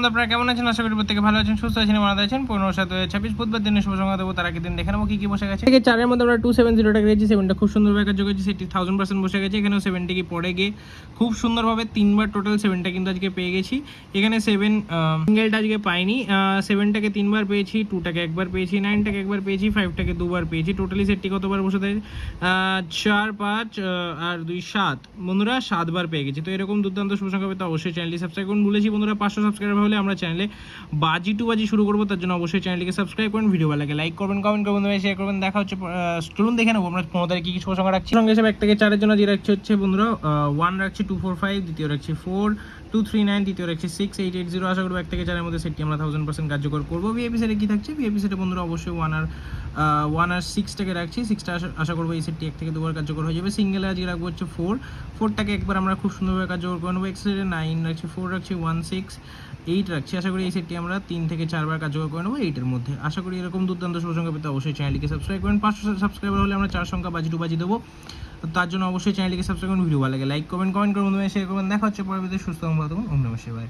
আপনারা কেমন আছেন? আশা করি প্রত্যেকে ভালো আছেন, সুস্থ আছেন, ভালো আছেন। 15/7/26 বুধবার দিনের শুভ সংবাদ দেবো, তার আগের দিন দেখে নেবো কি কি বসে গেছে। থেকে 4 এর মধ্যে আমরা 270 টাকা রেখেছি, 7টা খুব সুন্দরভাবে কাজ করেছি, সেটি 1000% বসে গেছে। এখানেও 7টি কি পড়ে গিয়ে খুব সুন্দরভাবে 3বার টোটাল 7টা কিন্তু আজকে পেয়ে গেছি। এখানে 7 সিঙ্গেলটা আজকে পাইনি, 7টাকে 3বার পেয়েছি, 2টাকে একবার পেয়েছি, 9টাকে একবার পেয়েছি, 5টাকে 2বার পেয়েছি। টোটালি সেটটি কতবার বসে থাকে? 4 5 আর 2 7 বন্ধুরা 7বার পেয়ে গেছি। তো এরকম দুর্দান্ত শুভ সংখ্যা পেতে অবশ্যই চ্যানেলটি সাবস্ক্রাইব করুন। বলেছি বন্ধুরা 500 সাবস্ক্রাইবার হলে আমরা চ্যানেলে বাজি টু বাজি শুরু করবো, তার জন্য অবশ্যই চ্যানেলটিকে সাবস্ক্রাইব করুন, ভিডিও ভালো লাগে লাইক করবেন, কমেন্ট করবেন, শেয়ার করবেন। দেখা হচ্ছে চলুন দেখে নেবো আমরা 15 তারিখে কি শুভ সংখ্যা রাখছি। সঙ্গে হিসেবে 1 থেকে 4-এর জন্য যে রাখছি হচ্ছে বন্ধুরা 1 রাখছি 245, দ্বিতীয় রাখছি 4 239, তৃতীয় রাখছি 6 880। আশা করবো 1 থেকে 4-এর মধ্যে সেটটি আমরা 1000% কার্যকর করবো। ভিআইপি সেটে কি থাকছে? ভিআইপি সেটে বন্ধুরা অবশ্যই 1 আর 6টাকে রাখছি। 6টা আশা করবো এই সেটটি 1 থেকে 2বার কার্যকর হয়ে যাবে। সিঙ্গেলে আজকে রাখবো হচ্ছে 4টাকে একবার আমরা খুব সুন্দরভাবে কার্যকর করে নেবো। এক্স সেটে 9 রাখছি, 4 রাখছি, 1 6 8 রাখছি। আশা করি এই সেটটি আমরা 3 থেকে 4বার কার্যকর করে নেবো 8-এর মধ্যে। আশা করি এরকম দুর্দান্ত শুভ সংখ্যা পেতে অবশ্যই চ্যানেলটিকে সাবস্ক্রাইব করেন। 500 সাবস্ক্রাইবার হলে আমরা 4 সংখ্যা বাজি টু বাজি দেবো, তার জন্য অবশ্যই চ্যানেলটিকে সাবস্ক্রাইব করুন, ভিডিও ভালো লাগে লাইক করবেন, কমেন্ট করুন, শেয়ার করবেন। দেখা হচ্ছে পরবর্তী সুস্থ ভালো থাকুন। ওম নমঃ শিবায়।